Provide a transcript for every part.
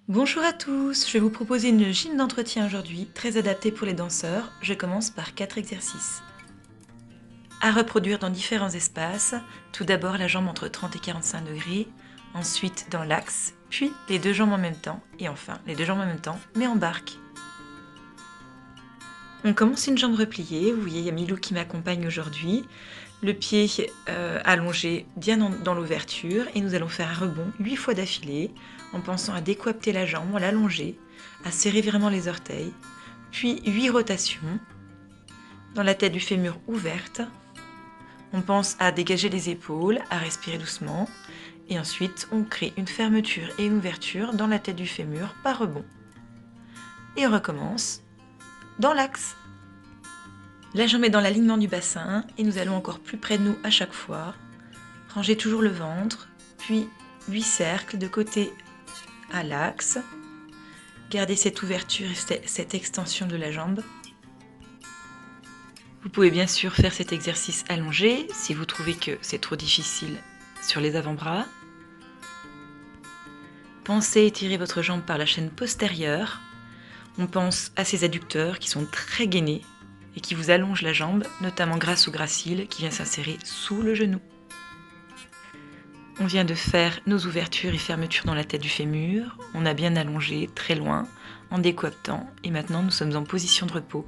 Bonjour à tous, je vais vous proposer une gym d'entretien aujourd'hui, très adaptée pour les danseurs. Je commence par 4 exercices. À reproduire dans différents espaces, tout d'abord la jambe entre 30 et 45 degrés, ensuite dans l'axe, puis les deux jambes en même temps, et enfin les deux jambes en même temps, mais en barque. On commence une jambe repliée, vous voyez il y a Milou qui m'accompagne aujourd'hui, le pied allongé bien dans l'ouverture, et nous allons faire un rebond 8 fois d'affilée, en pensant à décoapter la jambe, à l'allonger, à serrer vraiment les orteils, puis 8 rotations, dans la tête du fémur ouverte, on pense à dégager les épaules, à respirer doucement, et ensuite on crée une fermeture et une ouverture dans la tête du fémur par rebond. Et on recommence dans l'axe. La jambe est dans l'alignement du bassin et nous allons encore plus près de nous à chaque fois. Rangez toujours le ventre, puis 8 cercles de côté à l'axe. Gardez cette ouverture et cette extension de la jambe. Vous pouvez bien sûr faire cet exercice allongé si vous trouvez que c'est trop difficile sur les avant-bras. Pensez étirer votre jambe par la chaîne postérieure. On pense à ces adducteurs qui sont très gainés et qui vous allongent la jambe, notamment grâce au gracile qui vient s'insérer sous le genou. On vient de faire nos ouvertures et fermetures dans la tête du fémur. On a bien allongé, très loin, en décoaptant. Et maintenant, nous sommes en position de repos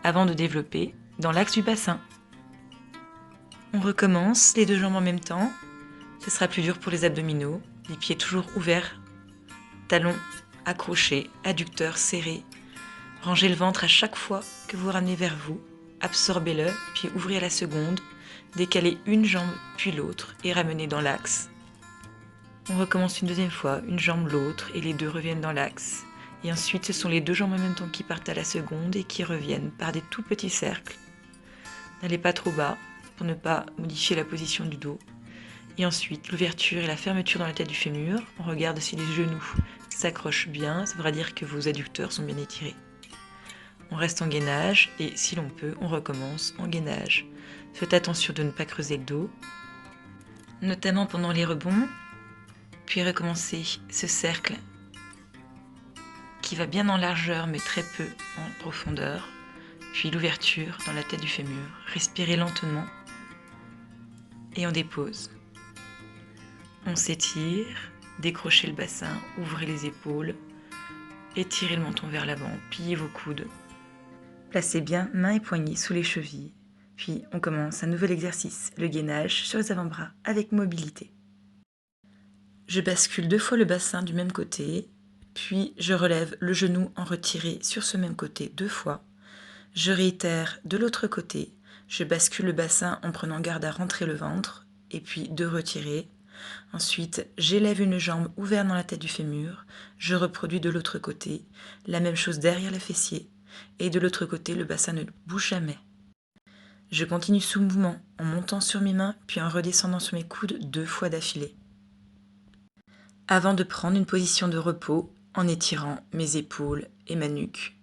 avant de développer dans l'axe du bassin. On recommence les deux jambes en même temps. Ce sera plus dur pour les abdominaux. Les pieds toujours ouverts, talons accrochés, adducteurs serrés. Rangez le ventre à chaque fois que vous ramenez vers vous. Absorbez-le, puis ouvrez à la seconde. Décalez une jambe puis l'autre et ramenez dans l'axe. On recommence une deuxième fois, une jambe l'autre et les deux reviennent dans l'axe. Et ensuite ce sont les deux jambes en même temps qui partent à la seconde et qui reviennent par des tout petits cercles. N'allez pas trop bas pour ne pas modifier la position du dos. Et ensuite l'ouverture et la fermeture dans la tête du fémur. On regarde si les genoux s'accrochent bien, ça voudra dire que vos adducteurs sont bien étirés. On reste en gainage et si l'on peut, on recommence en gainage. Faites attention de ne pas creuser le dos, notamment pendant les rebonds, puis recommencer ce cercle qui va bien en largeur mais très peu en profondeur, puis l'ouverture dans la tête du fémur. Respirez lentement et on dépose. On s'étire, décrochez le bassin, ouvrez les épaules, étirez le menton vers l'avant, pliez vos coudes. Placez bien mains et poignets sous les chevilles. Puis on commence un nouvel exercice, le gainage sur les avant-bras avec mobilité. Je bascule 2 fois le bassin du même côté, puis je relève le genou en retiré sur ce même côté 2 fois. Je réitère de l'autre côté, je bascule le bassin en prenant garde à rentrer le ventre, et puis de retirer. Ensuite, j'élève une jambe ouverte dans la tête du fémur, je reproduis de l'autre côté, la même chose derrière le fessier, et de l'autre côté, le bassin ne bouge jamais. Je continue sous mouvement en montant sur mes mains, puis en redescendant sur mes coudes 2 fois d'affilée. Avant de prendre une position de repos en étirant mes épaules et ma nuque.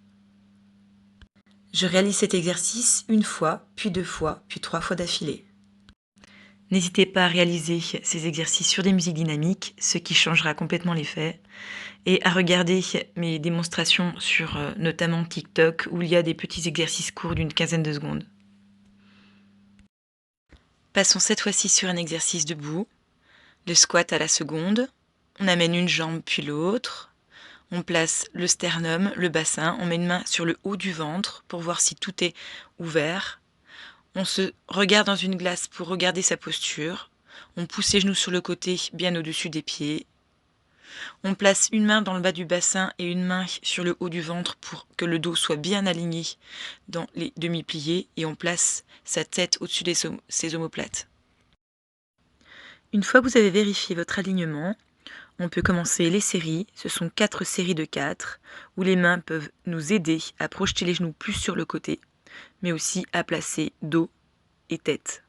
Je réalise cet exercice 1 fois, puis 2 fois, puis 3 fois d'affilée. N'hésitez pas à réaliser ces exercices sur des musiques dynamiques, ce qui changera complètement l'effet, et à regarder mes démonstrations sur notamment TikTok où il y a des petits exercices courts d'une quinzaine de secondes. Passons cette fois-ci sur un exercice debout, le squat à la seconde. On amène une jambe puis l'autre. On place le sternum, le bassin, on met une main sur le haut du ventre pour voir si tout est ouvert. On se regarde dans une glace pour regarder sa posture. On pousse ses genoux sur le côté, bien au-dessus des pieds. On place une main dans le bas du bassin et une main sur le haut du ventre pour que le dos soit bien aligné dans les demi-pliés et on place sa tête au-dessus de ses omoplates. Une fois que vous avez vérifié votre alignement, on peut commencer les séries. Ce sont 4 séries de 4 où les mains peuvent nous aider à projeter les genoux plus sur le côté, mais aussi à placer dos et tête.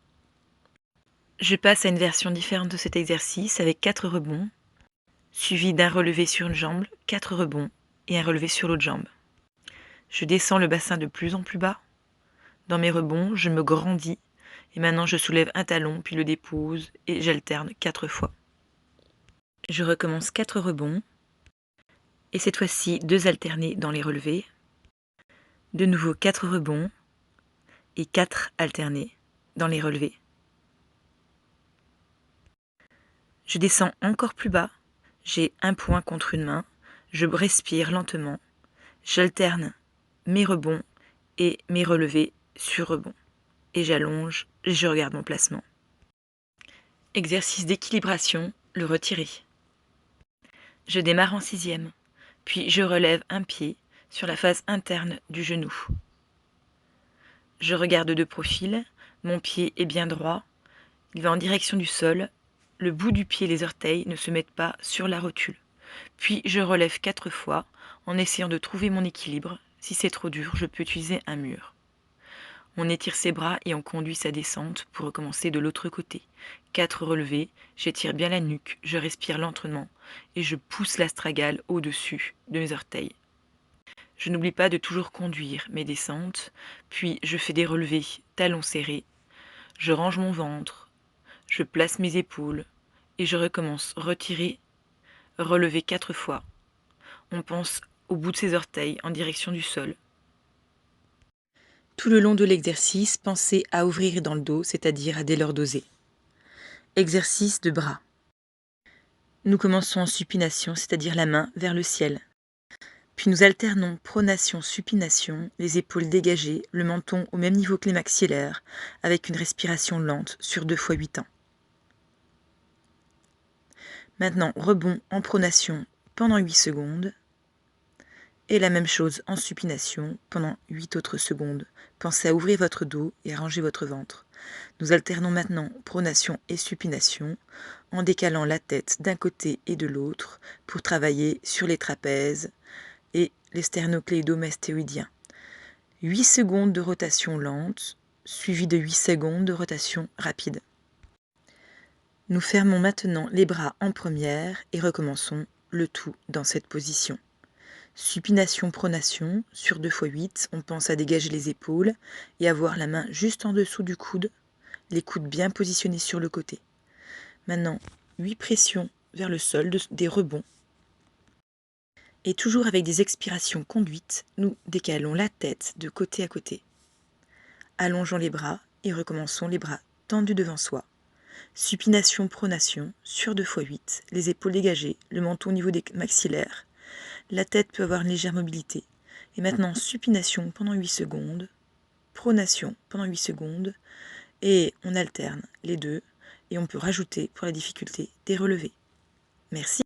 Je passe à une version différente de cet exercice avec 4 rebonds, suivi d'un relevé sur une jambe, 4 rebonds et un relevé sur l'autre jambe. Je descends le bassin de plus en plus bas. Dans mes rebonds, je me grandis et maintenant je soulève un talon puis le dépose et j'alterne 4 fois. Je recommence 4 rebonds. Et cette fois-ci, 2 alternés dans les relevés. De nouveau 4 rebonds et 4 alternés dans les relevés. Je descends encore plus bas, j'ai un point contre une main, je respire lentement, j'alterne mes rebonds et mes relevés sur rebond. Et j'allonge et je regarde mon placement. Exercice d'équilibration, le retirer. Je démarre en 6e, puis je relève un pied sur la face interne du genou. Je regarde de profil, mon pied est bien droit, il va en direction du sol, le bout du pied et les orteils ne se mettent pas sur la rotule. Puis je relève 4 fois en essayant de trouver mon équilibre. Si c'est trop dur, je peux utiliser un mur. On étire ses bras et on conduit sa descente pour recommencer de l'autre côté. 4 relevés, j'étire bien la nuque, je respire lentement et je pousse l'astragale au-dessus de mes orteils. Je n'oublie pas de toujours conduire mes descentes, puis je fais des relevés, talons serrés. Je range mon ventre, je place mes épaules et je recommence retirer, relever 4 fois. On pense au bout de ses orteils en direction du sol. Tout le long de l'exercice, pensez à ouvrir dans le dos, c'est-à-dire à délordoser. Exercice de bras. Nous commençons en supination, c'est-à-dire la main vers le ciel. Puis nous alternons pronation-supination, les épaules dégagées, le menton au même niveau que les maxillaires, avec une respiration lente sur 2 fois 8 temps. Maintenant, rebond en pronation pendant 8 secondes. Et la même chose en supination pendant 8 autres secondes. Pensez à ouvrir votre dos et à ranger votre ventre. Nous alternons maintenant pronation et supination en décalant la tête d'un côté et de l'autre pour travailler sur les trapèzes et les sternocléido-mastéoïdiens. 8 secondes de rotation lente, suivies de 8 secondes de rotation rapide. Nous fermons maintenant les bras en première et recommençons le tout dans cette position. Supination-pronation, sur 2 fois 8, on pense à dégager les épaules et avoir la main juste en dessous du coude, les coudes bien positionnés sur le côté. Maintenant, 8 pressions vers le sol, des rebonds. Et toujours avec des expirations conduites, nous décalons la tête de côté à côté. Allongeons les bras et recommençons les bras tendus devant soi. Supination-pronation, sur 2 fois 8, les épaules dégagées, le menton au niveau des maxillaires. La tête peut avoir une légère mobilité. Et maintenant, supination pendant 8 secondes, pronation pendant 8 secondes, et on alterne les deux, et on peut rajouter, pour la difficulté, des relevés. Merci.